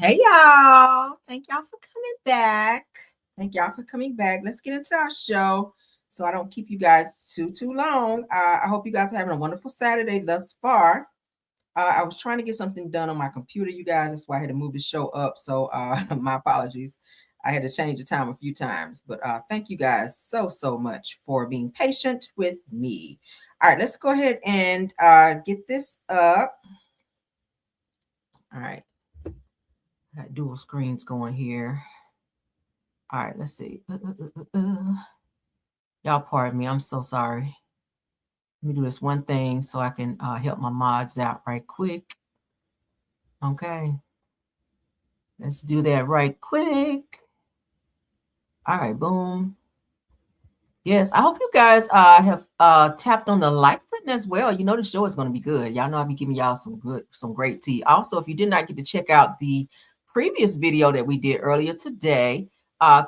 Hey y'all. Thank y'all for coming back. Let's get into our show so I don't keep you guys too long. I hope you guys are having a wonderful Saturday thus far. I was trying to get something done on my computer, you guys. That's why I had to move the show up. So my apologies. I had to change the time a few times. But thank you guys so much for being patient with me. All right, let's go ahead and get this up. All right. Got dual screens going here. All right, let's see. Y'all pardon me. I'm so sorry. Let me do this one thing so I can help my mods out right quick. Okay. Let's do that right quick. All right, boom. Yes, I hope you guys have tapped on the like button as well. You know the show is going to be good. Y'all know I'll be giving y'all some great tea. Also, if you did not get to check out the previous video that we did earlier today,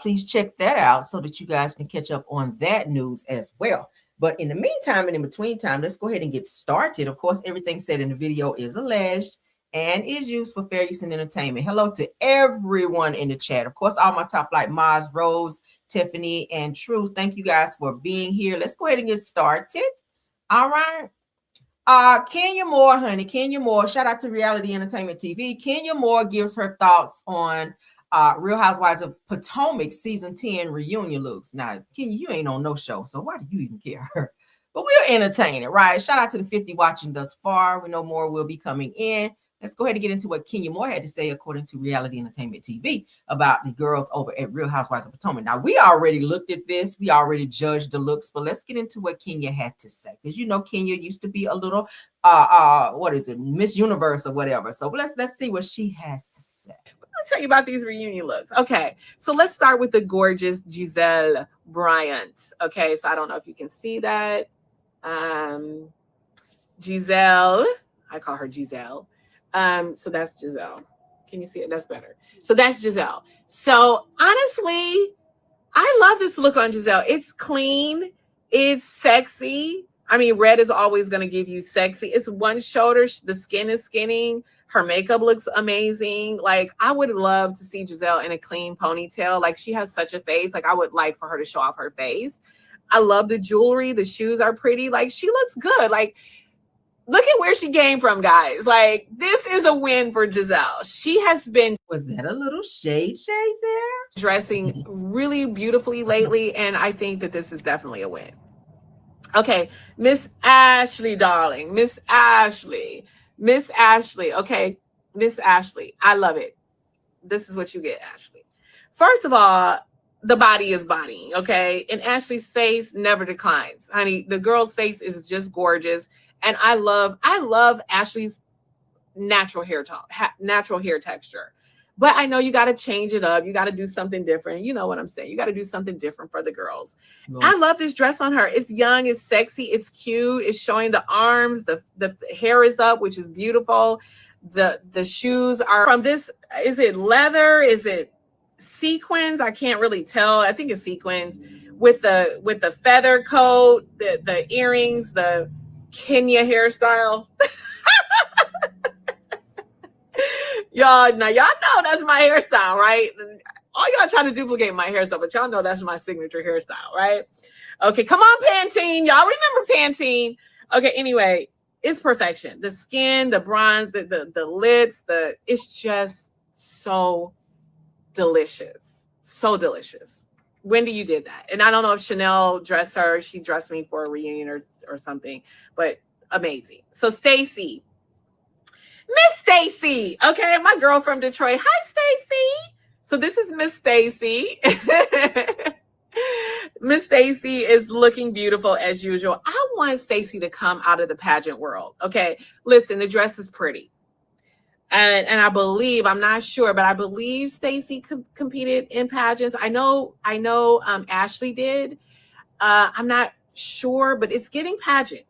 please check that out so that you guys can catch up on that news as well. But in the meantime and in between time, let's go ahead and get started. Of course, everything said in the video is alleged and is used for fair use and entertainment. Hello to everyone in the chat. Of course, all my top flight mods, Rose, Tiffany, and Truth. Thank you guys for being here. Let's go ahead and get started. All right. Kenya Moore, honey. Kenya Moore. Shout out to Reality Entertainment TV. Kenya Moore gives her thoughts on Real Housewives of Potomac season 10 reunion looks. Now, Kenya, you ain't on no show, so why do you even care? But we're entertaining, right? Shout out to the 50 watching thus far. We know more will be coming in. Let's go ahead and get into what Kenya Moore had to say, according to Reality Entertainment TV, about the girls over at Real Housewives of Potomac. Now, we already looked at this. We already judged the looks, but let's get into what Kenya had to say. Because, you know, Kenya used to be a little, what is it, Miss Universe or whatever. So let's see what she has to say. I'll tell you about these reunion looks. Okay, so let's start with the gorgeous Giselle Bryant. Okay, so I don't know if you can see that. Giselle, I call her Giselle. So that's Giselle. Can you see it? That's better. So that's Giselle. So honestly, I love this look on Giselle. It's clean. It's sexy. I mean, red is always going to give you sexy. It's one shoulder. The skin is skinning. Her makeup looks amazing. Like, I would love to see Giselle in a clean ponytail. Like, she has such a face. Like, I would like for her to show off her face. I love the jewelry. The shoes are pretty. Like, she looks good. Like, look at where she came from, guys. Like, this is a win for Giselle. She has been... Was that a little shade there? Dressing really beautifully lately, and I think that this is definitely a win. Okay, Miss Ashley, darling. Miss Ashley. Okay, Miss Ashley. I love it. This is what you get, Ashley. First of all, the body is body, okay? And Ashley's face never declines. Honey, the girl's face is just gorgeous. And I love Ashley's natural hair texture. But I know you got to change it up. You got to do something different. You know what I'm saying? You got to do something different for the girls. No. I love this dress on her. It's young, it's sexy, it's cute. It's showing the arms. The hair is up, which is beautiful. The shoes are from this. Is it leather? Is it sequins? I can't really tell. I think it's sequins with the feather coat, the earrings, the Kenya hairstyle. Y'all know that's my hairstyle, right? All y'all trying to duplicate my hairstyle, but y'all know that's my signature hairstyle, right? Okay, come on, Pantene. Y'all remember Pantene. Okay, anyway, it's perfection. The skin, the bronze, the lips, it's just so delicious. So delicious. Wendy, you did that. And I don't know if Chanel dressed her. She dressed me for a reunion or something, but amazing. So Stacy. Miss Stacy. Okay, my girl from Detroit. Hi, Stacy. So this is Miss Stacy. Miss Stacy is looking beautiful as usual. I want Stacy to come out of the pageant world. Okay, listen, the dress is pretty. And I believe, I'm not sure, but I believe Stacy competed in pageants. I know Ashley did. I'm not sure, but it's giving pageant.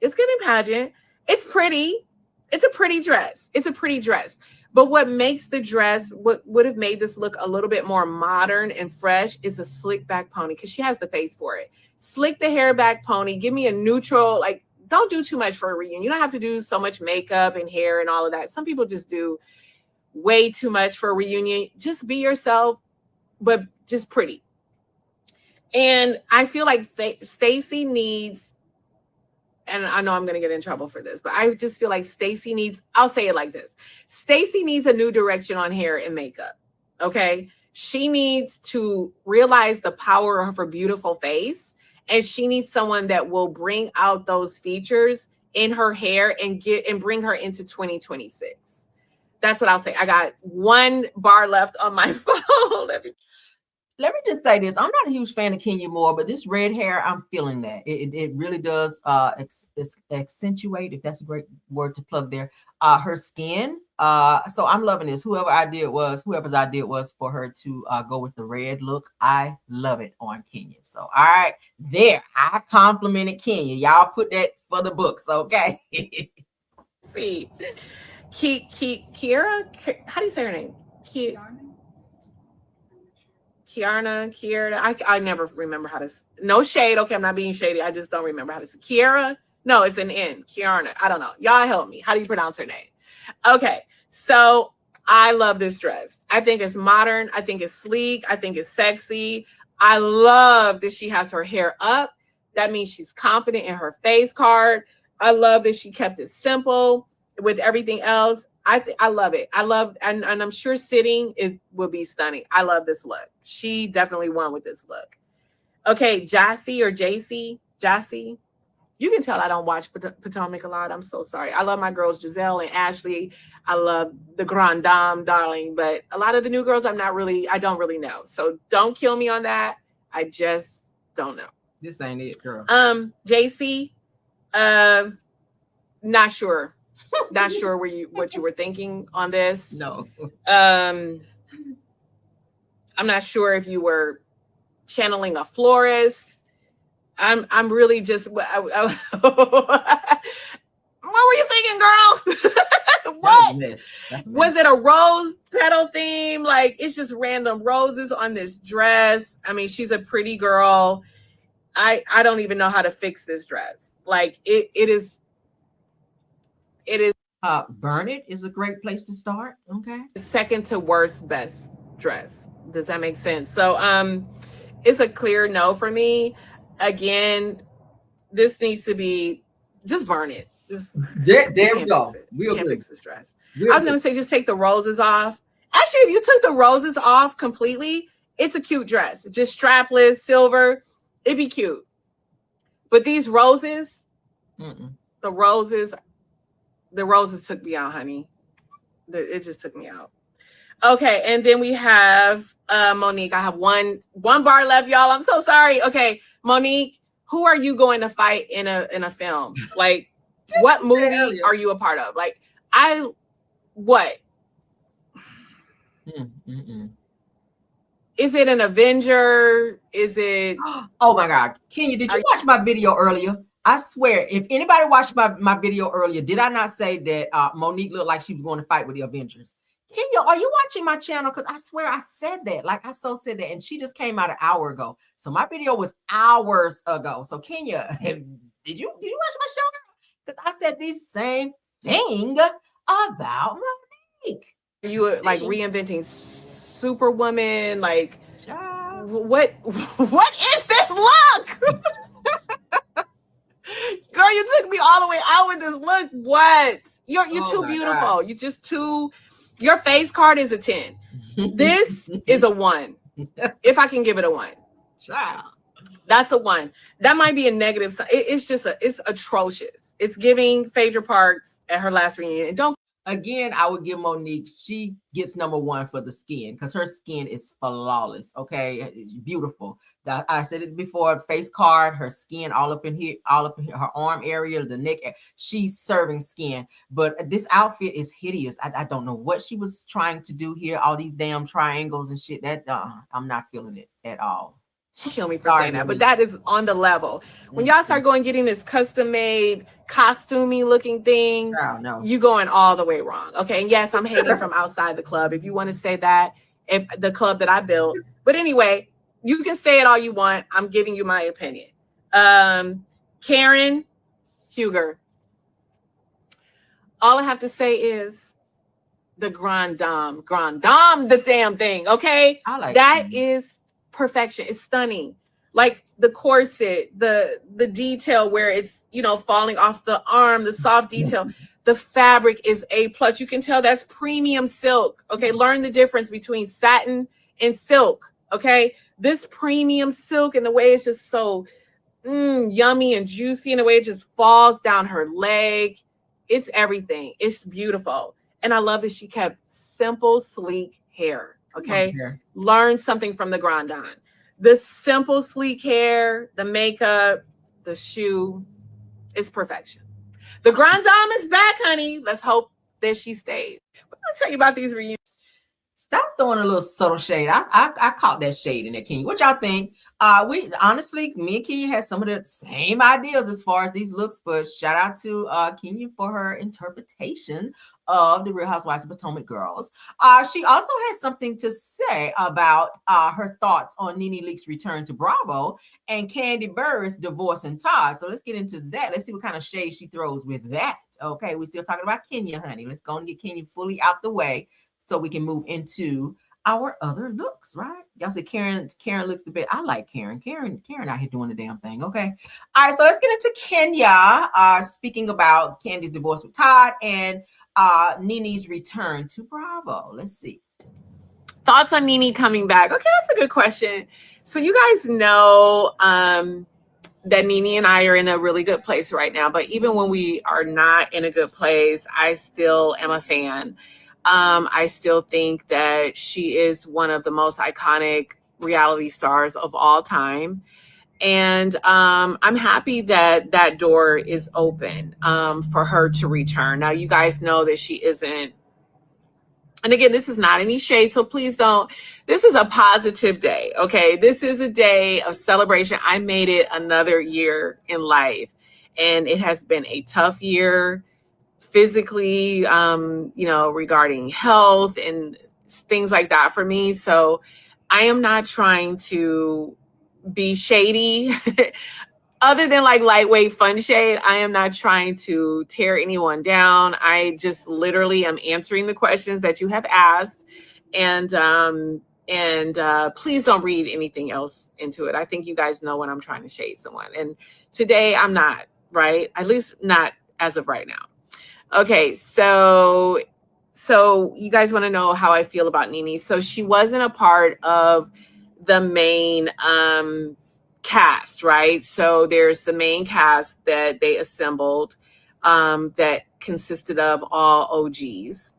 It's giving pageant. It's pretty. It's a pretty dress. It's a pretty dress. But what makes the dress, what would have made this look a little bit more modern and fresh, is a slick back pony, because she has the face for it. Slick the hair back pony. Give me a neutral, like, don't do too much for a reunion. You don't have to do so much makeup and hair and all of that. Some people just do way too much for a reunion. Just be yourself, but just pretty. And I feel like Stacey needs, and I know I'm going to get in trouble for this, but I just feel like Stacey needs, I'll say it like this. Stacey needs a new direction on hair and makeup. Okay. She needs to realize the power of her beautiful face. And she needs someone that will bring out those features in her hair and bring her into 2026. That's what I'll say. I got one bar left on my phone. Let me just say this. I'm not a huge fan of Kenya Moore, but this red hair, I'm feeling that. It really does accentuate, if that's a great word to plug there, her skin. So I'm loving this. Whoever's idea it was for her to go with the red look, I love it on Kenya. So, all right, there. I complimented Kenya. Y'all put that for the books, okay? See. Kiara? How do you say her name? Kiara. I never remember how to. No shade. Okay, I'm not being shady. I just don't remember how to say Kiara. No, it's an N. Kiara. I don't know. Y'all help me. How do you pronounce her name? Okay, so I love this dress. I think it's modern. I think it's sleek. I think it's sexy. I love that she has her hair up. That means she's confident in her face card. I love that she kept it simple with everything else. I love it. I love, and I'm sure sitting it will be stunning. I love this look. She definitely won with this look. Okay, Jassy or JC, Jassy. You can tell I don't watch Potomac a lot. I'm so sorry. I love my girls, Giselle and Ashley. I love the Grand Dame, darling. But a lot of the new girls, I don't really know. So don't kill me on that. I just don't know. This ain't it, girl. JC, not sure. Not sure what you were thinking on this. No. I'm not sure if you were channeling a florist. I'm really just what were you thinking, girl? What? Was it a rose petal theme? Like, it's just random roses on this dress. I mean, she's a pretty girl. I don't even know how to fix this dress. Like, it is. Burn It is a great place to start. Okay. Second to worst best dress. Does that make sense? So it's a clear no for me. Again, this needs to be just burn it. There we go. We can't fix this dress. I was gonna say just take the roses off. Actually, if you took the roses off completely, it's a cute dress. Just strapless, silver. It'd be cute. But these roses, the roses took me out, honey. It just took me out. Okay, and then we have Monique. I have one bar left, y'all. I'm so sorry. Okay, Monique, who are you going to fight in a film? Like, what movie are you a part of? Like, what? Is it an Avenger? Is it? Oh my God, Kenya, did you watch my video earlier? I swear, if anybody watched my video earlier, did I not say that Monique looked like she was going to fight with the Avengers? Kenya, are you watching my channel? Because I swear I said that. Like, I so said that. And she just came out an hour ago. So my video was hours ago. So Kenya, did you watch my show? Because I said the same thing about Monique. Are you like reinventing Superwoman? Like, what is this look? Girl, you took me all the way out with this look. What? You're too beautiful. God. You just too. Your face card is a 10. This is a 1. If I can give it a 1. Child. That's a 1. That might be a negative. It's atrocious. It's giving Phaedra Parks at her last reunion. Again, I would give Monique, she gets number 1 for the skin because her skin is flawless. Okay. It's beautiful. I said it before, face card, her skin all up in here, her arm area, the neck. She's serving skin. But this outfit is hideous. I don't know what she was trying to do here. All these damn triangles and shit. That I'm not feeling it at all. Kill me for saying that, but that is on the level. When y'all start getting this custom made, costumey looking thing, you going all the way wrong. Okay, and yes, I'm hating from outside the club. If you want to say that, if the club that I built, but anyway, you can say it all you want. I'm giving you my opinion. Karen Huger. All I have to say is, the grand dame, the damn thing. Okay. I like that is perfection. It's stunning. Like the corset, the detail where it's, falling off the arm, the soft detail. The fabric is A+. You can tell that's premium silk. Okay. Learn the difference between satin and silk. Okay. This premium silk and the way it's just so yummy and juicy, and the way it just falls down her leg. It's everything. It's beautiful. And I love that she kept simple, sleek hair. Okay. Learn something from the grand dame. The simple, sleek hair, the makeup, the shoe, is perfection. The grand dame is back, honey. Let's hope that she stays. But I'll tell you about these reunions. Stop throwing a little subtle shade. I caught that shade in there, Kenya. What y'all think? We honestly, me and Kenya had some of the same ideas as far as these looks, but shout out to Kenya for her interpretation of the Real Housewives of Potomac girls. She also had something to say about her thoughts on Nene Leakes' return to Bravo and Kandi Burruss divorcing Todd. So let's get into that. Let's see what kind of shade she throws with that. Okay, we're still talking about Kenya, honey. Let's go and get Kenya fully out the way, so we can move into our other looks, right? Y'all say Karen looks the best. I like Karen. Karen out here doing the damn thing. Okay. All right. So let's get into Kenya. Speaking about Kandi's divorce with Todd and Nene's return to Bravo. Let's see. Thoughts on Nene coming back? Okay, that's a good question. So you guys know that Nene and I are in a really good place right now. But even when we are not in a good place, I still am a fan. I still think that she is one of the most iconic reality stars of all time. And I'm happy that that door is open for her to return. Now, you guys know that she isn't. And again, this is not any shade, so please don't. This is a positive day, okay? This is a day of celebration. I made it another year in life, and it has been a tough year physically, regarding health and things like that for me. So I am not trying to be shady other than like lightweight fun shade. I am not trying to tear anyone down. I just literally am answering the questions that you have asked. And please don't read anything else into it. I think you guys know when I'm trying to shade someone. And today I'm not, right? At least not as of right now. Okay, so you guys want to know how I feel about Nene. So she wasn't a part of the main cast, right? So there's the main cast that they assembled that consisted of all OGs.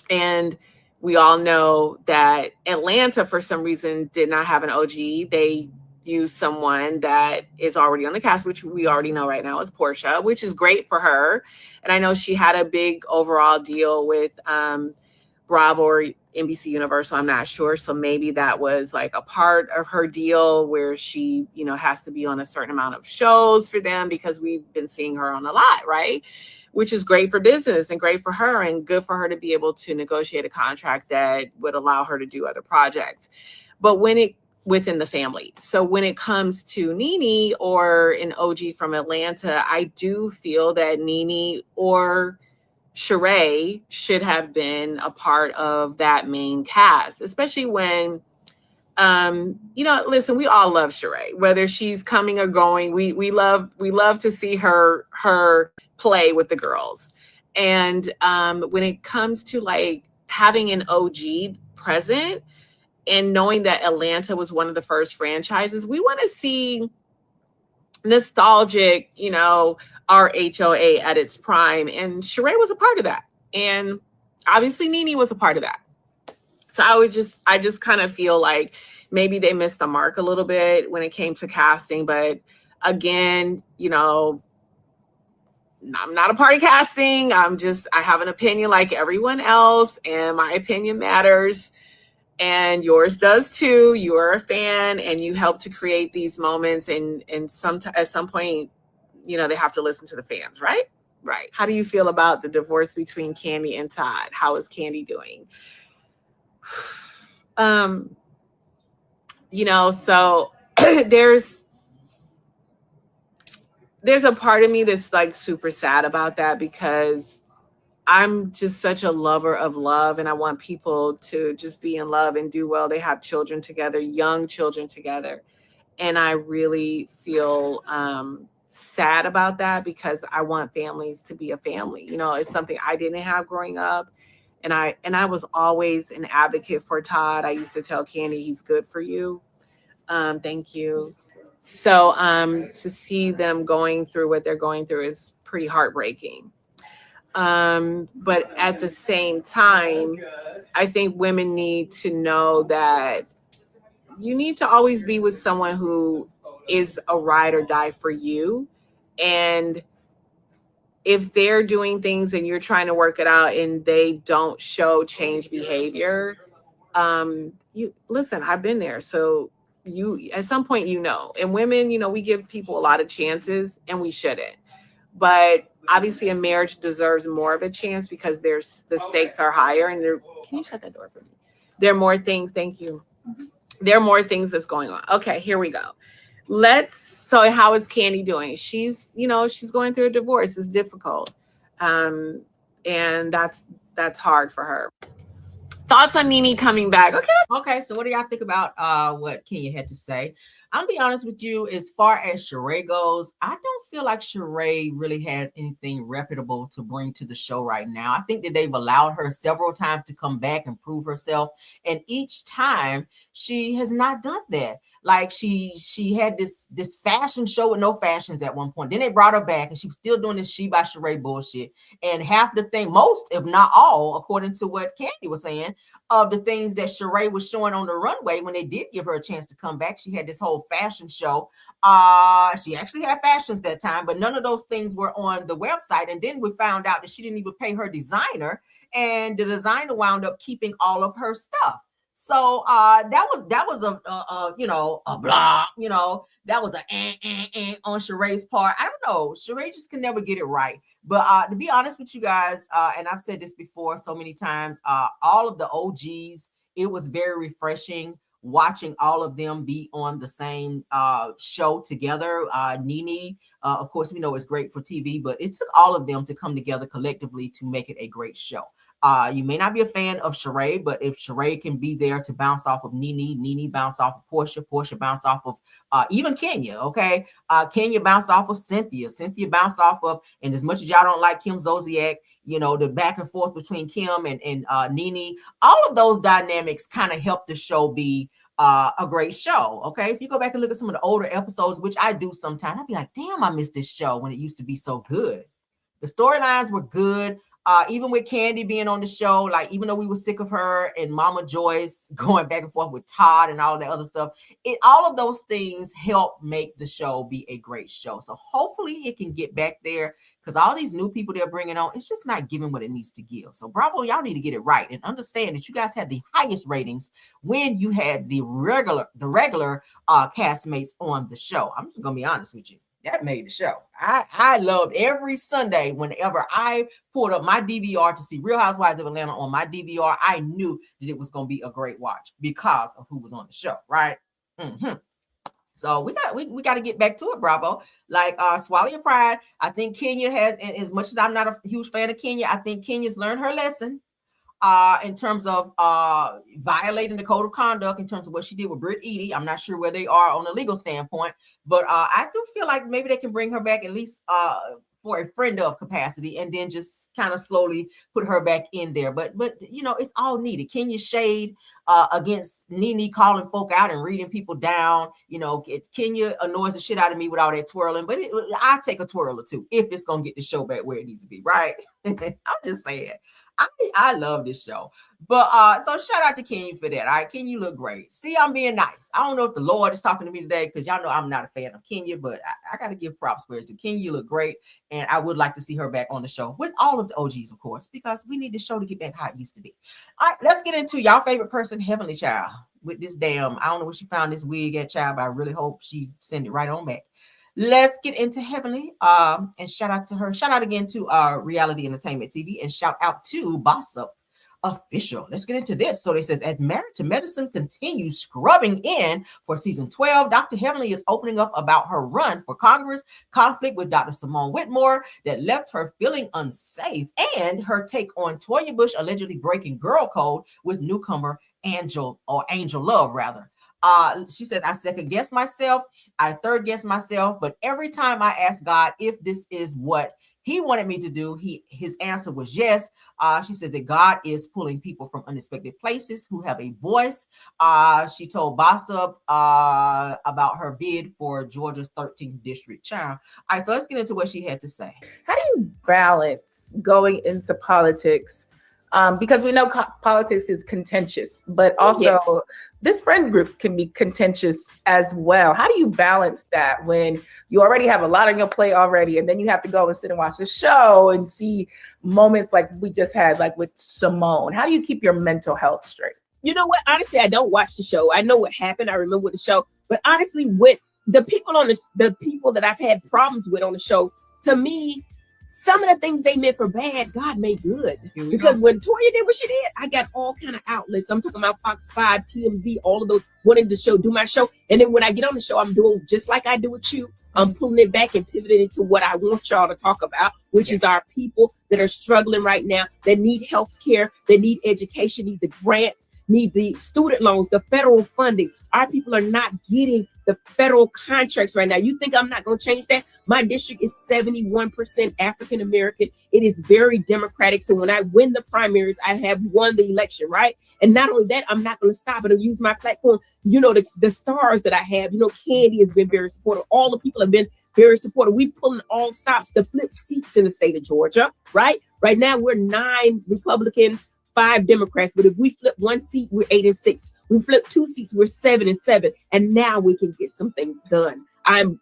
And we all know that Atlanta, for some reason, did not have an OG. They use someone that is already on the cast, which we already know right now is Portia, which is great for her. And I know she had a big overall deal with Bravo or NBC Universal, I'm not sure. So maybe that was like a part of her deal where she, has to be on a certain amount of shows for them, because we've been seeing her on a lot, right? Which is great for business and great for her, and good for her to be able to negotiate a contract that would allow her to do other projects. But within the family. So when it comes to Nene or an OG from Atlanta, I do feel that Nene or Sheree should have been a part of that main cast, especially when, listen, we all love Sheree, whether she's coming or going. We love to see her play with the girls. And when it comes to like having an OG present, and knowing that Atlanta was one of the first franchises, we want to see nostalgic, RHOA at its prime. And Sheree was a part of that. And obviously Nene was a part of that. So I just kind of feel like maybe they missed the mark a little bit when it came to casting. But again, I'm not a part of casting. I have an opinion like everyone else, and my opinion matters. And yours does too. You are a fan, and you help to create these moments. And at some point, they have to listen to the fans, right? Right. How do you feel about the divorce between Kandi and Todd? How is Kandi doing? So there's a part of me that's like super sad about that, because I'm just such a lover of love, and I want people to just be in love and do well. They have children together, young children together. And I really feel sad about that because I want families to be a family. You know, it's something I didn't have growing up. And I was always an advocate for Todd. I used to tell Candy he's good for you. Thank you. So to see them going through what they're going through is pretty heartbreaking. But at the same time, I think women need to know that you need to always be with someone who is a ride or die for you. And if they're doing things and you're trying to work it out and they don't show change behavior, you listen, I've been there. So you at some point, and women, we give people a lot of chances and we shouldn't. But obviously a marriage deserves more of a chance because the stakes are higher and can you shut that door for me? There are more things. Thank you. There are more things that's going on. Okay, here we go. So how is Candy doing? She's going through a divorce. It's difficult. And that's hard for her. Thoughts on Nene coming back? Okay, so what do y'all think about what Kenya had to say? I'll be honest with you, as far as Sheree goes, I don't feel like Sheree really has anything reputable to bring to the show right now. I think that they've allowed her several times to come back and prove herself, and each time she has not done that. Like she had this fashion show with no fashions at one point. Then they brought her back, and she was still doing this She by Sheree bullshit. And half the thing, most if not all, according to what Candy was saying, of the things that Sheree was showing on the runway when they did give her a chance to come back, she had this whole fashion show. She actually had fashions that time, but none of those things were on the website. And then we found out that she didn't even pay her designer, and the designer wound up keeping all of her stuff. So that was a blah, that was on Sheree's part. I don't know. Sheree just can never get it right. But to be honest with you guys, and I've said this before so many times, all of the OGs, it was very refreshing watching all of them be on the same show together. Nene, of course, we know is great for TV, but it took all of them to come together collectively to make it a great show. You may not be a fan of Sheree, but if Sheree can be there to bounce off of Nene, Nene bounce off of Portia bounce off of even Kenya, okay? Kenya bounce off of Cynthia bounce off of, and as much as y'all don't like Kim Zolciak, the back and forth between Kim and Nene, all of those dynamics kind of help the show be a great show, okay? If you go back and look at some of the older episodes, which I do sometimes, I'd be like, damn, I miss this show when it used to be so good. The storylines were good. Even with Candy being on the show, like even though we were sick of her and Mama Joyce going back and forth with Todd and all that other stuff, all of those things help make the show be a great show. So hopefully it can get back there, because all these new people they're bringing on, it's just not giving what it needs to give. So bravo, y'all need to get it right and understand that you guys had the highest ratings when you had the regular castmates on the show. I'm just gonna be honest with you. That made the show. I loved every Sunday whenever I pulled up my DVR to see Real Housewives of Atlanta on my DVR. I knew that it was going to be a great watch because of who was on the show, right? Mm-hmm. So we got to get back to it, bravo. Like swallow your pride. I think Kenya has, and as much as I'm not a huge fan of Kenya, I think Kenya's learned her lesson. In terms of violating the code of conduct, in terms of what she did with Britt Edie. I'm not sure where they are on a legal standpoint, but I do feel like maybe they can bring her back at least for a friend of capacity, and then just kind of slowly put her back in there. But it's all needed. Kenya shade against Nene calling folk out and reading people down. Kenya annoys the shit out of me with all that twirling, but I take a twirl or two if it's gonna get the show back where it needs to be, right? I'm just saying. I love this show. But so shout out to Kenya for that. All right, Kenya, you look great. See, I'm being nice. I don't know if the Lord is talking to me today, because y'all know I'm not a fan of Kenya, but I got to give props where it's due. Kenya, you look great. And I would like to see her back on the show with all of the OGs, of course, because we need the show to get back how it used to be. All right, let's get into y'all favorite person, Heavenly Child, with this damn, I don't know where she found this wig at, child, but I really hope she send it right on back. Let's get into Heavenly and shout out to her. Shout out again to Reality Entertainment TV, and shout out to Boss Up official. Let's get into this. So they says, as Married to Medicine continues scrubbing in for season 12, Dr. Heavenly is opening up about her run for Congress, conflict with Dr. Simone Whitmore that left her feeling unsafe, and her take on Toya Bush allegedly breaking girl code with newcomer Angel Love rather. She said, I second guess myself, I third guess myself, but every time I ask God if this is what he wanted me to do, his answer was yes. She says that God is pulling people from unexpected places who have a voice. She told Boss Up about her bid for Georgia's 13th district. Child. All right, so let's get into what she had to say. How do you balance going into politics? Because we know politics is contentious, but also this friend group can be contentious as well. How do you balance that when you already have a lot on your plate already, and then you have to go and sit and watch the show and see moments like we just had, like with Simone? How do you keep your mental health straight? You know what? Honestly, I don't watch the show. I know what happened. I remember the show, but honestly, with the people the people that I've had problems with on the show, to me, some of the things they meant for bad, God made good. Because when Toya did what she did, I got all kind of outlets. I'm talking about Fox 5, TMZ, all of those wanting to do my show. And then when I get on the show, I'm doing just like I do with you. I'm pulling it back and pivoting into what I want y'all to talk about, which is our people that are struggling right now, that need health care, that need education, need the grants, need the student loans, the federal funding. Our people are not getting the federal contracts right now. You think I'm not going to change that? My district is 71% African American. It is very democratic. So when I win the primaries, I have won the election, right? And not only that, I'm not going to stop it and use my platform. You know, the stars that I have, you know, Candy has been very supportive. All the people have been very supportive. We've pulling all stops to flip seats in the state of Georgia, right? Right now, we're 9 Republicans, 5 Democrats. But if we flip 1 seat, we're 8 and 6. We flip 2 seats, we're 7 and 7. And now we can get some things done. I'm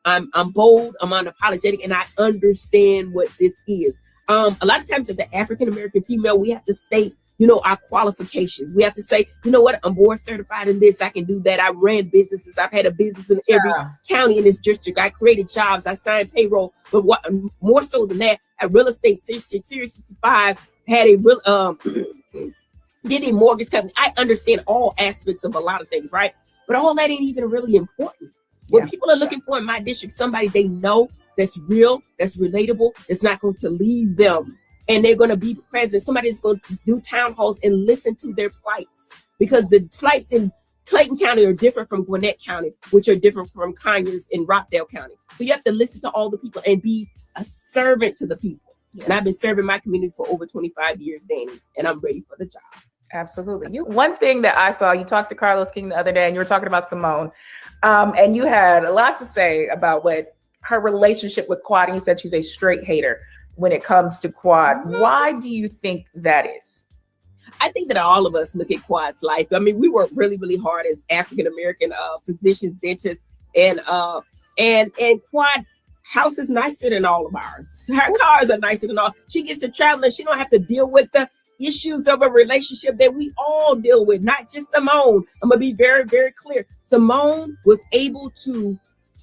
bold, I'm unapologetic, and I understand what this is. A lot of times as the African American female, we have to state, you know, our qualifications. We have to say, you know what, I'm board certified in this, I can do that. I ran businesses. I've had a business in every county in this district. I created jobs. I signed payroll. But what more so than that, at real estate, Series 65, had a real did a mortgage company. I understand all aspects of a lot of things, right? But all that ain't even really important. What people are looking for in my district, somebody they know that's real, that's relatable, that's not going to leave them. And they're going to be present. Somebody that's going to do town halls and listen to their plights. Because the plights in Clayton County are different from Gwinnett County, which are different from Conyers and Rockdale County. So you have to listen to all the people and be a servant to the people. Yes. And I've been serving my community for over 25 years, Danny, and I'm ready for the job. Absolutely. One thing that I saw, you talked to Carlos King the other day, and you were talking about Simone, and you had a lot to say about what her relationship with Quad, and you said she's a straight hater when it comes to Quad. Why do you think that is? I think that all of us look at Quad's life. I mean, we work really, really hard as African American physicians, dentists, and Quad house is nicer than all of ours. Her cars are nicer than all. She gets to travel and she don't have to deal with the issues of a relationship that we all deal with, not just Simone. I'm gonna be very, very clear. Simone was able to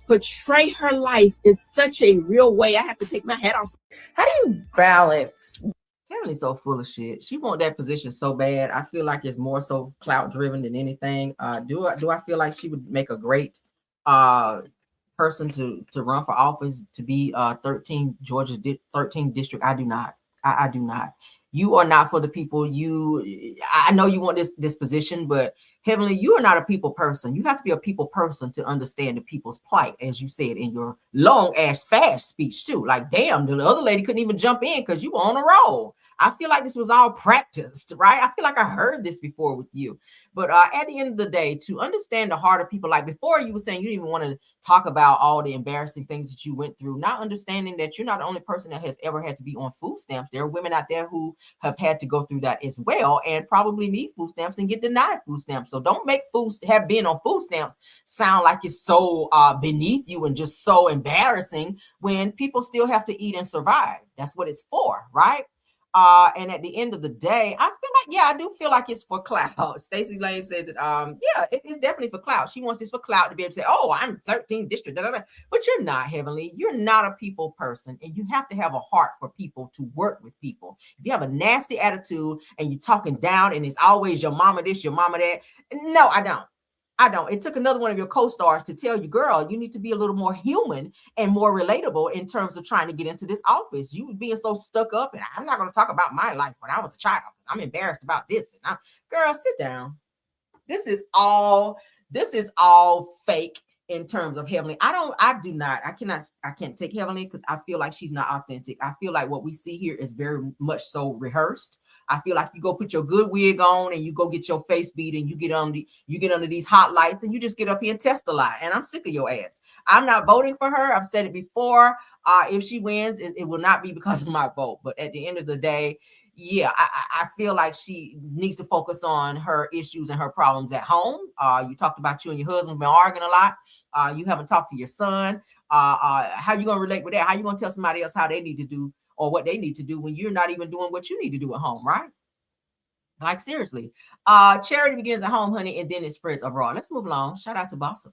portray her life in such a real way. I have to take my hat off. How do you balance? Heavenly's so full of shit. She want that position so bad. I feel like it's more so clout driven than anything. Do I feel like she would make a great person to run for office, to be 13 Georgia's 13th district? I do not. I do not. You are not for the people. I know you want this position, but Heavenly, you are not a people person. You have to be a people person to understand the people's plight, as you said in your long ass fast speech too. Like, damn, the other lady couldn't even jump in because you were on a roll. I feel like this was all practiced, right? I feel like I heard this before with you. But at the end of the day, to understand the heart of people, like before you were saying you didn't even want to talk about all the embarrassing things that you went through, not understanding that you're not the only person that has ever had to be on food stamps. There are women out there who have had to go through that as well and probably need food stamps and get denied food stamps. So don't make have been on food stamps sound like it's so beneath you and just so embarrassing when people still have to eat and survive. That's what it's for, right? And at the end of the day, I feel Yeah, I do feel like it's for clout. Stacey Lane says that, yeah, it's definitely for clout. She wants this for clout to be able to say, oh, I'm 13th district, da, da, da. But you're not, Heavenly. You're not a people person, and you have to have a heart for people to work with people. If you have a nasty attitude and you're talking down and it's always your mama this, your mama that, no, I don't. It took another one of your co-stars to tell you, girl, you need to be a little more human and more relatable in terms of trying to get into this office. You being so stuck up, and I'm not going to talk about my life when I was a child. I'm embarrassed about this. And girl, sit down. This is all fake in terms of Heavenly. I can't take Heavenly because I feel like she's not authentic. I feel like what we see here is very much so rehearsed. I feel like you go put your good wig on and you go get your face beat and you get under these hot lights and you just get up here and test a lie. And I'm sick of your ass. I'm not voting for her. I've said it before. If she wins, it will not be because of my vote. But at the end of the day, yeah, I feel like she needs to focus on her issues and her problems at home. You talked about you and your husband been arguing a lot. You haven't talked to your son. How you gonna relate with that? How you gonna tell somebody else how they need to do or what they need to do when you're not even doing what you need to do at home, right? Like seriously. Charity begins at home, honey, and then it spreads abroad. Let's move along. Shout out to Bossa.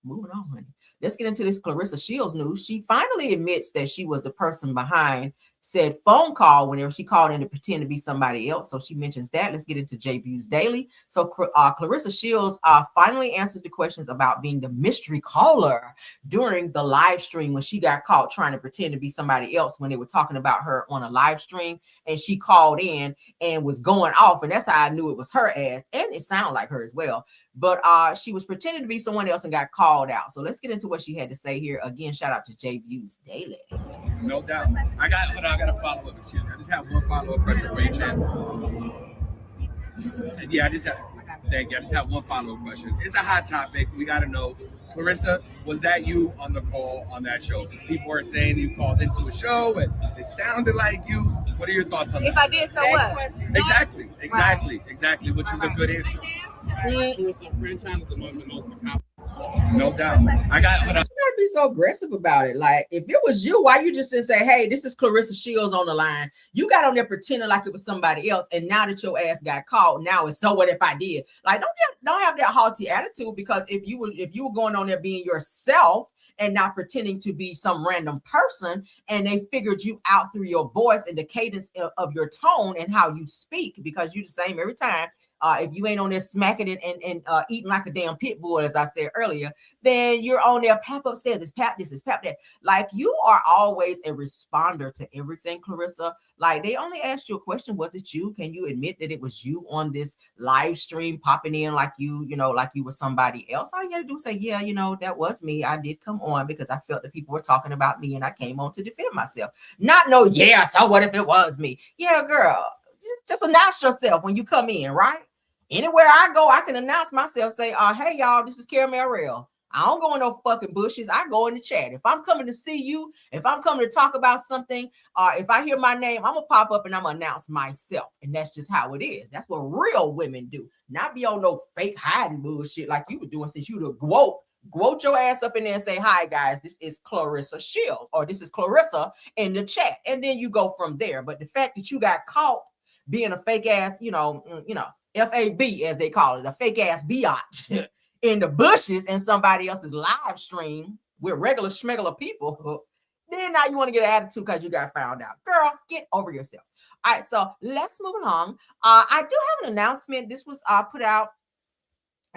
Moving on, honey. Let's get into this Claressa Shields news. She finally admits that she was the person behind said phone call whenever she called in to pretend to be somebody else. So she mentions that. Let's get into J Views Daily. So Claressa Shields finally answers the questions about being the mystery caller during the live stream when she got caught trying to pretend to be somebody else when they were talking about her on a live stream, and she called in and was going off, and that's how I knew it was her ass, and it sounded like her as well. But she was pretending to be someone else and got called out. So let's get into what she had to say here. Again, shout out to J Views Daily. No doubt. I got a follow-up. Excuse me. I just have one follow-up question for you, Chan. Yeah, I just have one follow-up question. It's a hot topic. We got to know. Claressa, was that you on the call on that show? People are saying you called into a show and it sounded like you. What are your thoughts on that? If I did, so what? Exactly. Which is a good answer. No doubt. You gotta be so aggressive about it. Like, if it was you, why you just didn't say, hey, this is Claressa Shields on the line? You got on there pretending like it was somebody else, and now that your ass got caught, now it's so what if I did? Like, don't have that haughty attitude, because if you were going on there being yourself and not pretending to be some random person, and they figured you out through your voice and the cadence of your tone and how you speak, because you're the same every time. If you ain't on there smacking it and eating like a damn pit bull, as I said earlier, then you're on there, pap upstairs, it's pap this, it's pap that. Like, you are always a responder to everything, Claressa. Like, they only asked you a question, was it you? Can you admit that it was you on this live stream popping in like you were somebody else? All you gotta do is say, yeah, that was me. I did come on because I felt that people were talking about me and I came on to defend myself. Not no, yeah, so what if it was me? Yeah, girl, just announce yourself when you come in, right? Anywhere I go, I can announce myself, say, hey, y'all, this is Caramel Real. I don't go in no fucking bushes. I go in the chat. If I'm coming to see you, if I'm coming to talk about something, if I hear my name, I'm going to pop up and I'm going to announce myself. And that's just how it is. That's what real women do. Not be on no fake hiding bullshit like you were doing since you the quote your ass up in there and say, hi, guys, this is Claressa Shields, or this is Claressa in the chat. And then you go from there. But the fact that you got caught being a fake ass, FAB, as they call it, a fake ass biatch in the bushes in somebody else's live stream with regular schmegular people, then now you want to get an attitude because you got found out. Girl, get over yourself. All right, so let's move along. I do have an announcement. This was put out.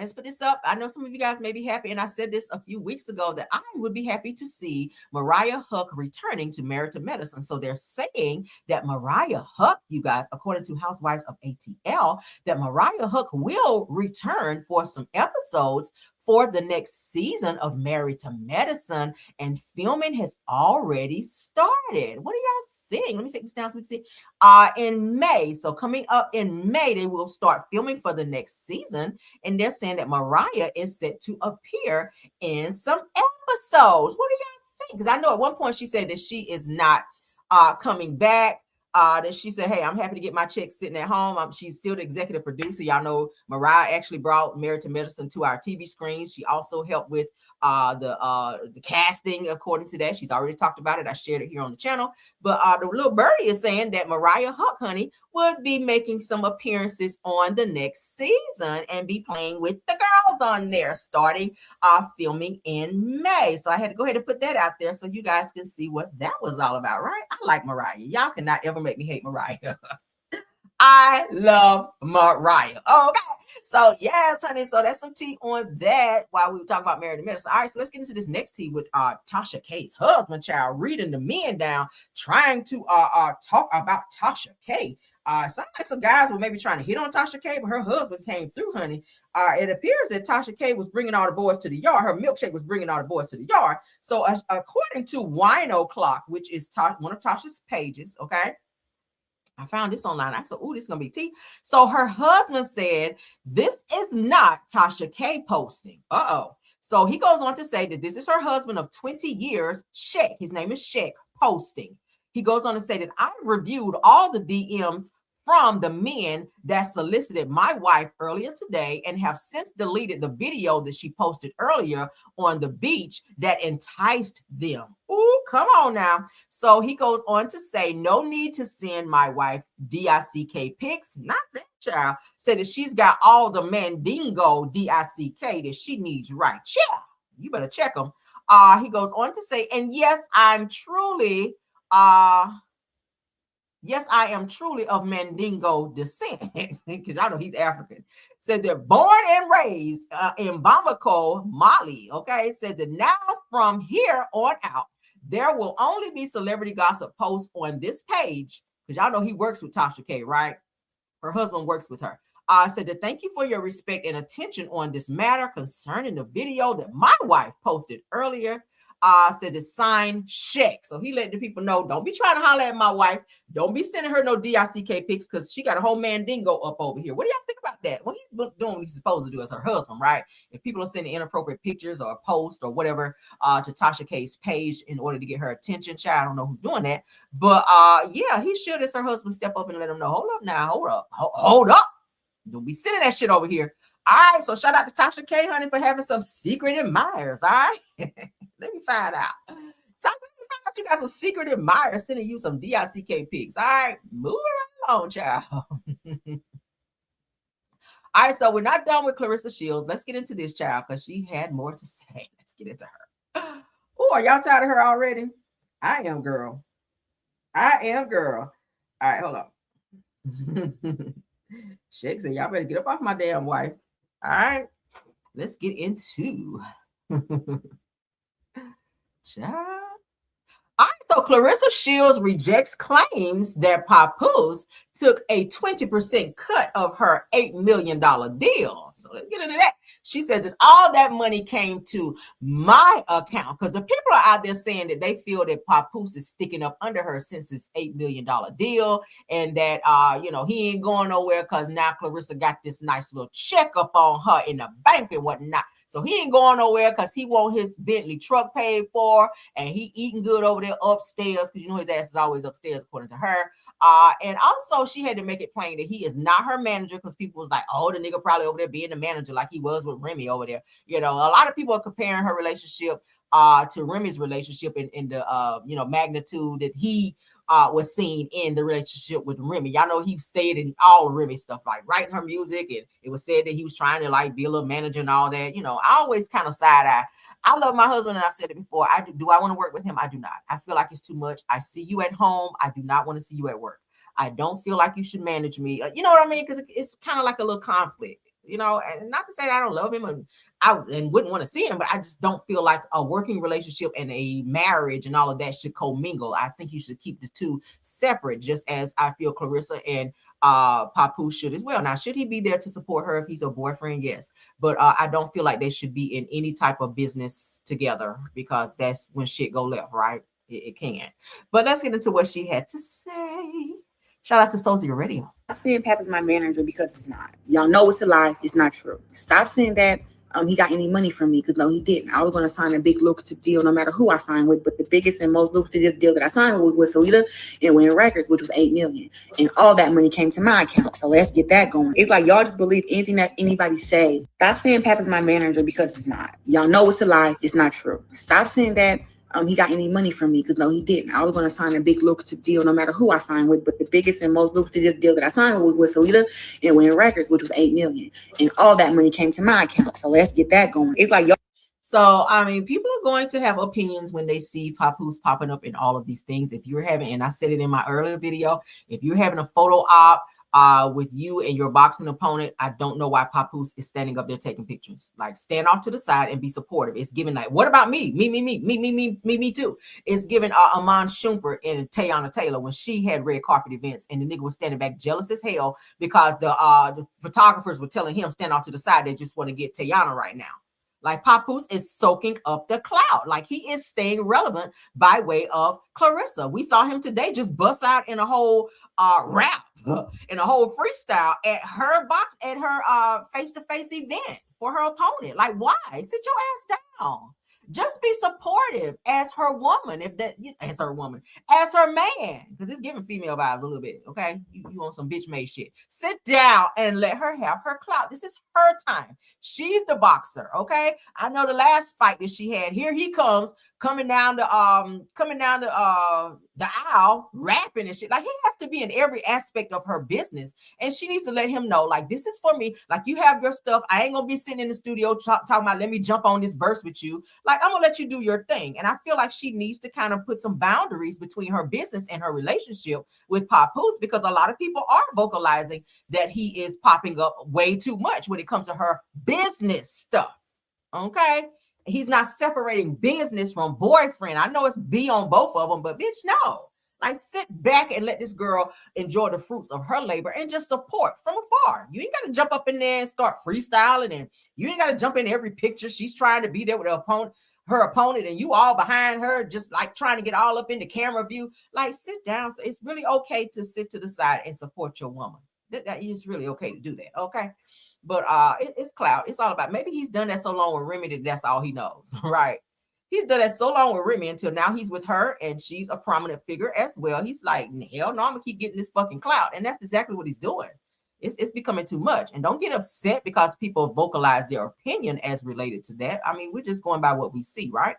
Let's put this up. I know some of you guys may be happy, and I said this a few weeks ago, that I would be happy to see Mariah Huq returning to Married to Medicine. So they're saying that Mariah Huq, you guys, according to Housewives of ATL, that Mariah Huq will return for some episodes for the next season of Married to Medicine, and filming has already started. What do y'all think? Let me take this down so we can see. In May, so coming up in May, they will start filming for the next season, and they're saying that Mariah is set to appear in some episodes. What do y'all think? Because I know at one point she said that she is not coming back. That she said, hey, I'm happy to get my check sitting at home. She's still the executive producer. Y'all know Mariah actually brought Married to Medicine to our TV screens. She also helped with the casting according to that. She's already talked about it. I shared it here on the channel. But the little birdie is saying that Mariah Huq, honey, would be making some appearances on the next season and be playing with the girls on there, starting filming in May. So I had to go ahead and put that out there so you guys can see what that was all about, right? I like Mariah. Y'all cannot ever make me hate Mariah. I love Mariah. Okay. So yes, honey. So that's some tea on that while we were talking about Married to Medicine. All right, so let's get into this next tea with Tasha K's husband, child, reading the men down, trying to talk about Tasha K. Sound like some guys were maybe trying to hit on Tasha K, but her husband came through, honey. It appears that Tasha K was bringing all the boys to the yard. Her milkshake was bringing all the boys to the yard. So according to Wino Clock, which is one of Tasha's pages, okay, I found this online. I said, ooh, this is going to be tea. So her husband said, this is not Tasha K posting. Uh-oh. So he goes on to say that this is her husband of 20 years, Sheck. His name is Sheck, posting. He goes on to say that I reviewed all the DMs from the men that solicited my wife earlier today and have since deleted the video that she posted earlier on the beach that enticed them. Ooh, come on now. So he goes on to say, no need to send my wife DICK pics. Not that child. Said that she's got all the mandingo DICK that she needs right. Yeah, you better check them. He goes on to say, and yes, I'm truly yes, I am truly of Mandingo descent, because y'all know he's African. Said they're born and raised in Bamako, Mali. Okay, said that now from here on out, there will only be celebrity gossip posts on this page, because y'all know he works with Tasha K, right? Her husband works with her. Said that thank you for your respect and attention on this matter concerning the video that my wife posted earlier. Said the sign Sheck. So he let the people know, don't be trying to holler at my wife. Don't be sending her no DICK pics because she got a whole mandingo up over here. What do y'all think about that? Well, he's doing what he's supposed to do as her husband, right? If people are sending inappropriate pictures or posts or whatever to Tasha K's page in order to get her attention, child, I don't know who's doing that. But yeah, he should, as her husband, step up and let him know, hold up now, hold up. Don't be sending that shit over here. All right, so shout out to Tasha K, honey, for having some secret admirers. All right, let me find out. You got some secret admirers sending you some DICK pics. All right, moving right along, child. All right, so we're not done with Clarissa Shields. Let's get into this, child, because she had more to say. Let's get into her. Oh, are y'all tired of her already? I am, girl. I am, girl. All right, hold on. Sheck said, y'all better get up off my damn wife. All right, let's get into child. All right, so Claressa Shields rejects claims that Papoose took a 20% cut of her $8 million deal. So let's get into that. She says that all that money came to my account because the people are out there saying that they feel that Papoose is sticking up under her since this $8 million deal, and that he ain't going nowhere because now Clarissa got this nice little check up on her in the bank and whatnot. So he ain't going nowhere because he want his Bentley truck paid for, and he eating good over there upstairs because you know his ass is always upstairs according to her. And also she had to make it plain that he is not her manager because people was like, oh, the nigga probably over there being the manager like he was with Remy over there. You know, a lot of people are comparing her relationship to Remy's relationship in the magnitude that he was seen in the relationship with Remy. Y'all know he stayed in all of Remy's stuff, like writing her music, and it was said that he was trying to like be a little manager and all that. You know, I always kind of side eye. I love my husband, and I've said it before. Do I want to work with him? I do not. I feel like it's too much. I see you at home. I do not want to see you at work. I don't feel like you should manage me. You know what I mean? Because it's kind of like a little conflict, you know, and not to say that I don't love him and wouldn't want to see him, but I just don't feel like a working relationship and a marriage and all of that should commingle. I think you should keep the two separate, just as I feel Clarissa and Papoose should as well. Now, should he be there to support her if he's a boyfriend? Yes. But I don't feel like they should be in any type of business together because that's when shit go left, right? It can. But let's get into what she had to say. Shout out to Soul's Radio. Stop saying Pap is my manager because it's not. Y'all know it's a lie. It's not true. Stop saying that. he got any money from me, because no, he didn't. I was going to sign a big lucrative deal no matter who I signed with, but the biggest and most lucrative deal that I signed with Celeb and Wooten Records, which was $8 million, and all that money came to my account. So let's get that going. It's like y'all just believe anything that anybody say. Stop saying Pap is my manager, because it's not. Y'all know it's a lie. It's not true. Stop saying that he got any money from me, because no, he didn't. I was going to sign a big lucrative deal no matter who I signed with, but the biggest and most lucrative deal that I signed with Celeb and Wooten Records, which was $8 million, and all that money came to my account. So let's get that going. It's like y'all. So, I mean, people are going to have opinions when they see Papoose popping up in all of these things. If you're having, and I said it in my earlier video, if you're having a photo op with you and your boxing opponent, I don't know why Papoose is standing up there taking pictures. Like, stand off to the side and be supportive. It's giving like, what about me? Me too. It's giving Amon Shumpert and Teyana Taylor when she had red carpet events, and the nigga was standing back jealous as hell because the photographers were telling him stand off to the side. They just want to get Teyana right now. Like, Papoose is soaking up the cloud. Like, he is staying relevant by way of Claressa. We saw him today just bust out in a whole rap, in a whole freestyle at her face-to-face event for her opponent. Like, why? Sit your ass down. Just be supportive as her woman, as her man, because it's giving female vibes a little bit. Okay, you on some bitch made shit. Sit down and let her have her clout. This is her time. She's the boxer. Okay, I know the last fight that she had. Here he comes coming down the aisle, rapping and shit. Like, he has to be in every aspect of her business, and she needs to let him know, like, this is for me. Like, you have your stuff. I ain't gonna be sitting in the studio talking about, let me jump on this verse with you. Like, I'm gonna let you do your thing. And I feel like she needs to kind of put some boundaries between her business and her relationship with Papoose, because a lot of people are vocalizing that he is popping up way too much when it comes to her business stuff. Okay. He's not separating business from boyfriend. I know it's B on both of them, but bitch, no. Like, sit back and let this girl enjoy the fruits of her labor and just support from afar. You ain't got to jump up in there and start freestyling, and you ain't got to jump in every picture. She's trying to be there with her opponent, and you all behind her, just like trying to get all up in the camera view. Like, sit down. So it's really okay to sit to the side and support your woman. That is really okay to do that. Okay. But it's clout. It's all about, maybe he's done that so long with Remy that that's all he knows, right? He's done that so long with Remy until now he's with her, and she's a prominent figure as well. He's like, hell no, I'm gonna keep getting this fucking clout, and that's exactly what he's doing. It's becoming too much. And don't get upset because people vocalize their opinion as related to that. I mean, we're just going by what we see, right?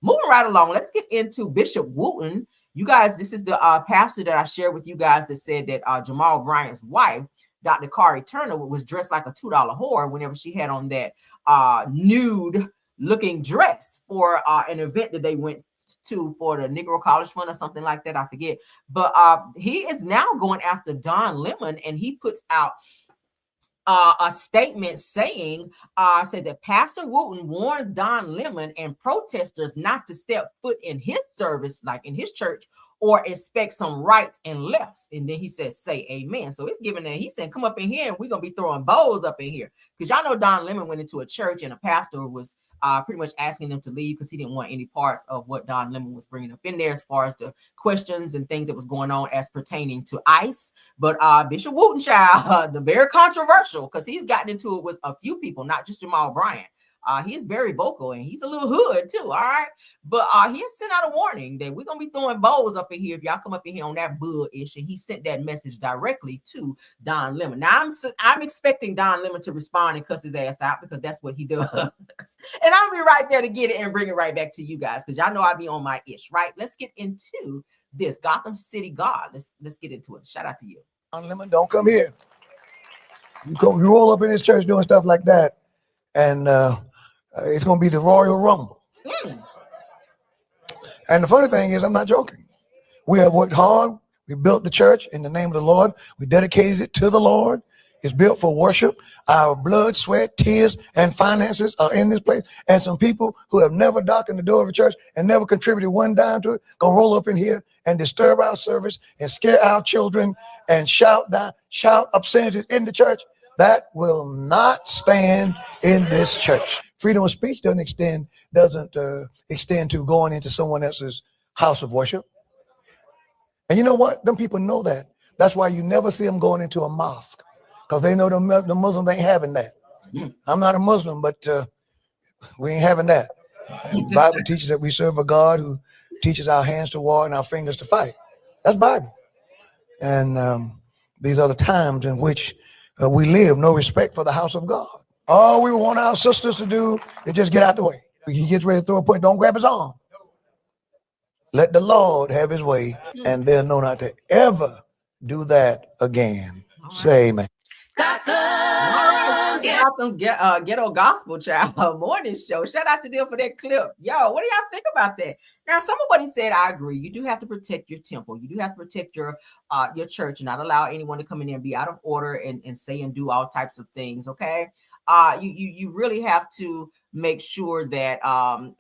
Moving right along, let's get into Bishop Wooten. You guys, this is the pastor that I shared with you guys that said that Jamal Bryant's wife, Dr. Kari Turner, was dressed like a $2 whore whenever she had on that nude looking dress for an event that they went to for the Negro College Fund or something like that. I forget. But he is now going after Don Lemon, and he puts out a statement saying, said that Pastor Wooten warned Don Lemon and protesters not to step foot in his service, like in his church, or expect some rights and lefts. And then he says, say amen. So it's giving that, he said, come up in here and we're going to be throwing bows up in here. Because y'all know Don Lemon went into a church and a pastor was pretty much asking them to leave because he didn't want any parts of what Don Lemon was bringing up in there as far as the questions and things that was going on as pertaining to ICE. But Bishop Wooten, child, the very controversial, because he's gotten into it with a few people, not just Jamal Bryant. He is very vocal and he's a little hood too, all right? But he has sent out a warning that we're going to be throwing bows up in here if y'all come up in here on that bull-ish, and he sent that message directly to Don Lemon. Now, I'm expecting Don Lemon to respond and cuss his ass out because that's what he does. And I'll be right there to get it and bring it right back to you guys because y'all know I be on my ish, right? Let's get into this. Gotham City God. Let's get into it. Shout out to you. Don Lemon, don't come here. You roll up in this church doing stuff like that, and it's going to be the Royal Rumble. And the funny thing is, I'm not joking. We have worked hard. We built the church in the name of the Lord. We dedicated it to the Lord. It's built for worship. Our blood, sweat, tears, and finances are in this place. And some people who have never darkened the door of the church and never contributed one dime to it, gonna roll up in here and disturb our service and scare our children and shout obscenities in the church. That will not stand in this church. Freedom of speech doesn't extend to going into someone else's house of worship. And you know what? Them people know that. That's why you never see them going into a mosque, because they know the Muslims ain't having that. I'm not a Muslim, but We ain't having that. The Bible teaches that we serve a God who teaches our hands to war and our fingers to fight. That's Bible. And these are the times in which we live. No respect for the house of God. All we want our sisters to do is just get out the way. He gets ready to throw a punch, don't grab his arm. Let the Lord have his way, and they'll know not to ever do that again. Right. Say amen. Out them ghetto gospel child morning show. Shout out to them for that clip. Yo, what do y'all think about that? Now, some of what he said, I agree. You do have to protect your temple. You do have to protect your church and not allow anyone to come in there and be out of order and say and do all types of things. Okay. You really have to make sure that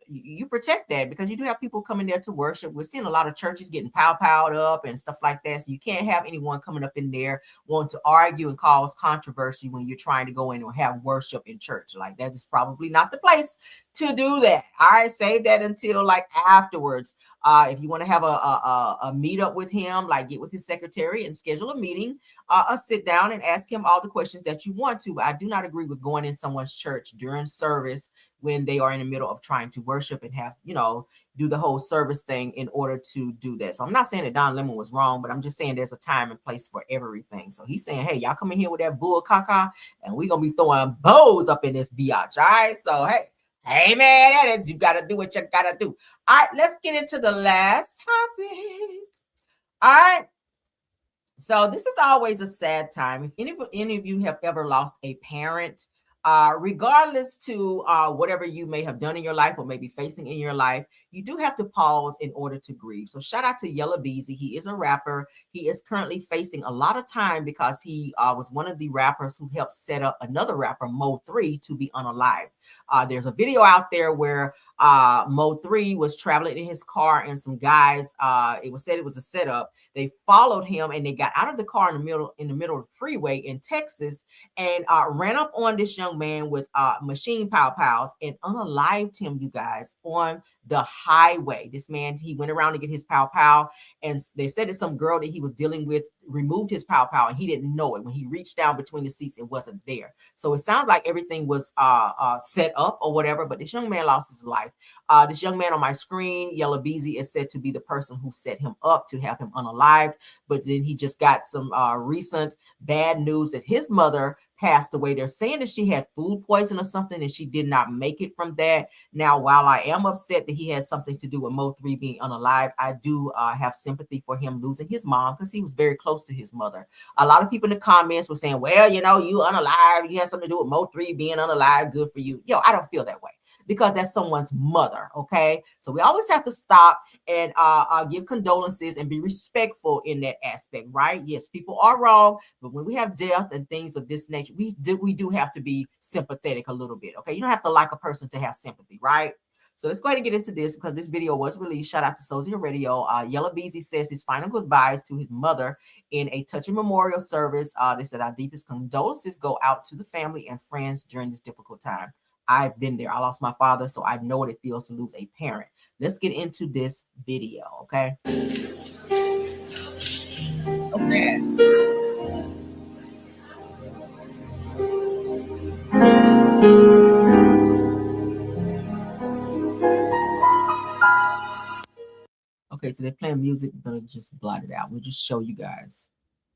you protect that, because you do have people coming there to worship. We're seeing a lot of churches getting powed up and stuff like that. So you can't have anyone coming up in there wanting to argue and cause controversy when you're trying to go in and have worship in church. Like, that is probably not the place to do that. All right, save that until like afterwards. If you want to have a meetup with him, like get with his secretary and schedule a meeting, sit down and ask him all the questions that you want to. But I do not agree with going in someone's church during service when they are in the middle of trying to worship and have, do the whole service thing in order to do that. So I'm not saying that Don Lemon was wrong, but I'm just saying there's a time and place for everything. So he's saying, hey, y'all come in here with that bull caca and we're going to be throwing bows up in this biatch. All right. So, hey, man, you got to do what you got to do. All right. Let's get into the last topic. All right. So this is always a sad time. If any of you have ever lost a parent, regardless to whatever you may have done in your life or may be facing in your life, you do have to pause in order to grieve. So shout out to Yella Beezy. He is a rapper. He is currently facing a lot of time because he was one of the rappers who helped set up another rapper, Mo3, to be unalived. There's a video out there where Mo3 was traveling in his car and some guys, it was said it was a setup. They followed him and they got out of the car in the middle of the freeway in Texas and ran up on this young man with machine pows and unalived him, you guys, on the highway. This man, he went around to get his pow, and they said that some girl that he was dealing with removed his pow and he didn't know it. When he reached down between the seats, it wasn't there. So it sounds like everything was set up or whatever, but this young man lost his life. This young man on my screen, Yella Beezy, is said to be the person who set him up to have him unalived, but then he just got some recent bad news that his mother passed away. They're saying that she had food poison or something and she did not make it from that. Now, while I am upset that he had something to do with Mo3 being unalived, I do have sympathy for him losing his mom because he was very close to his mother. A lot of people in the comments were saying, well, you unalived, you had something to do with Mo3 being unalived, good for you. I don't feel that way, because that's someone's mother. Okay. So we always have to stop and give condolences and be respectful in that aspect, right? Yes, people are wrong, but when we have death and things of this nature, we do have to be sympathetic a little bit. Okay. You don't have to like a person to have sympathy, right? So let's go ahead and get into this because this video was released. Shout out to Soldier Radio. Yella Beezy says his final goodbyes to his mother in a touching memorial service. They said our deepest condolences go out to the family and friends during this difficult time. I've been there. I lost my father, so I know what it feels to lose a parent. Let's get into this video, okay? So sad. Okay, so they're playing music, but just blot it out. We'll just show you guys.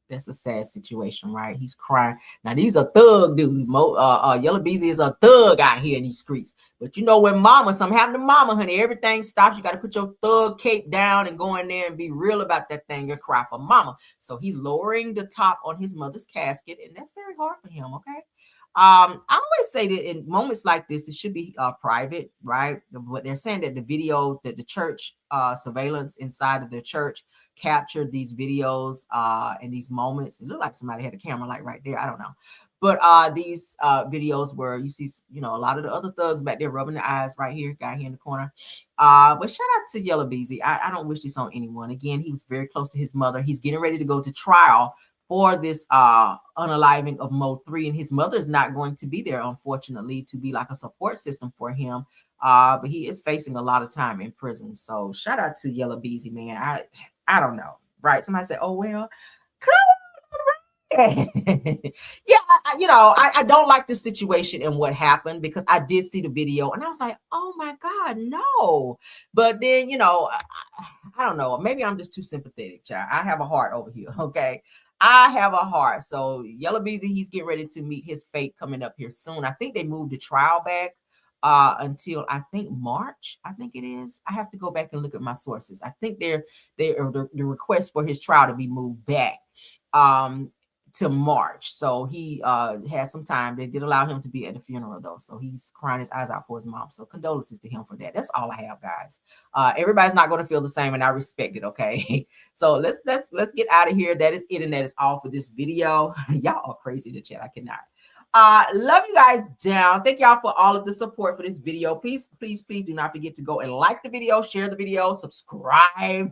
That's a sad situation, right? He's crying. Now, these are thug dudes. Yella Beezy is a thug out here in these streets. But when something happened to mama, honey, everything stops. You got to put your thug cape down and go in there and be real about that thing. You cry for mama. So he's lowering the top on his mother's casket, and that's very hard for him, okay? I always say that in moments like this, it should be private, right? But they're saying that the video that the church surveillance inside of their church captured these videos and these moments. It looked like somebody had a camera like right there. I don't know. But these videos where you see, a lot of the other thugs back there rubbing their eyes right here, guy here in the corner. But shout out to Yella Beezy. I don't wish this on anyone. Again, he was very close to his mother. He's getting ready to go to trial for this unaliving of Mo3, and his mother is not going to be there, unfortunately, to be like a support system for him. But he is facing a lot of time in prison. So shout out to Yella Beezy, man. I don't know, right? Somebody said, oh, well, come on. Yeah, I don't like the situation and what happened, because I did see the video and I was like, oh my God, no. But then, I don't know. Maybe I'm just too sympathetic, child. I have a heart over here. Okay. I have a heart. So Yellow Beezy, he's getting ready to meet his fate coming up here soon. I think they moved the trial back until I think March. I think it is. I have to go back and look at my sources. I think the request for his trial to be moved back to March. So he has some time. They did allow him to be at the funeral though. So he's crying his eyes out for his mom. So condolences to him for that. That's all I have, guys. Everybody's not going to feel the same, and I respect it. Okay. So let's get out of here. That is it, and that is all for this video. Y'all are crazy to chat. I cannot. Love you guys down. Thank y'all for all of the support for this video. Please do not forget to go and like the video, share the video, subscribe.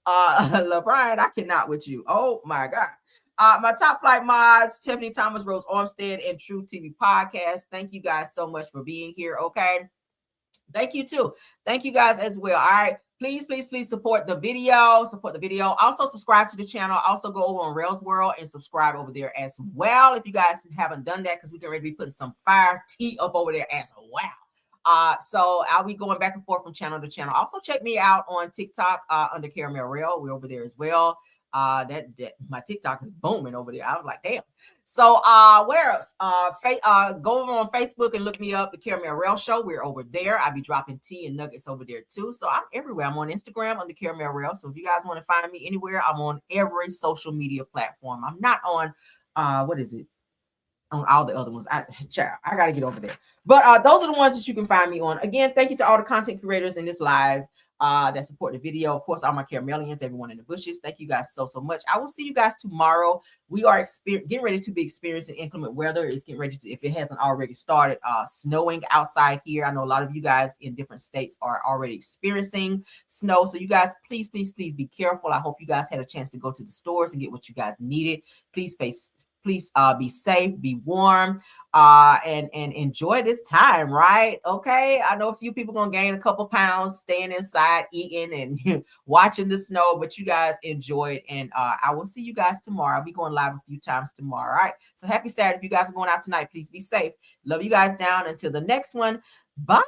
LeBron, I cannot with you. Oh my God. My top flight mods, Tiffany Thomas, Rose Armstead, and True TV Podcast. Thank you guys so much for being here. Okay. Thank you too. Thank you guys as well. All right. Please support the video. Also subscribe to the channel. Also go over on Rails World and subscribe over there as well. If you guys haven't done that, because we're going to be putting some fire tea up over there as well. So I'll be going back and forth from channel to channel. Also check me out on TikTok under Caramel Real. We're over there as well. That my TikTok is booming over there. I was like, damn. So where else? Go over on Facebook and look me up, the Caramel Real Show. We're over there. I'll be dropping tea and nuggets over there too. So I'm everywhere. I'm on Instagram under Caramel Real. So if you guys want to find me anywhere, I'm on every social media platform. I'm not on what is it? On all the other ones. I got to get over there. But those are the ones that you can find me on. Again, thank you to all the content creators in this live that support the video. Of course, all my caramelians, everyone in the bushes. Thank you guys so much. I will see you guys tomorrow. We are getting ready to be experiencing inclement weather. It's getting ready to, if it hasn't already started, snowing outside here. I know a lot of you guys in different states are already experiencing snow. So you guys, please be careful. I hope you guys had a chance to go to the stores and get what you guys needed. Please be safe, be warm, and enjoy this time, right? Okay. I know a few people gonna gain a couple pounds staying inside, eating and watching the snow, but you guys enjoy it. And I will see you guys tomorrow. I'll be going live a few times tomorrow. All right. So happy Saturday. If you guys are going out tonight, please be safe. Love you guys down until the next one. Bye.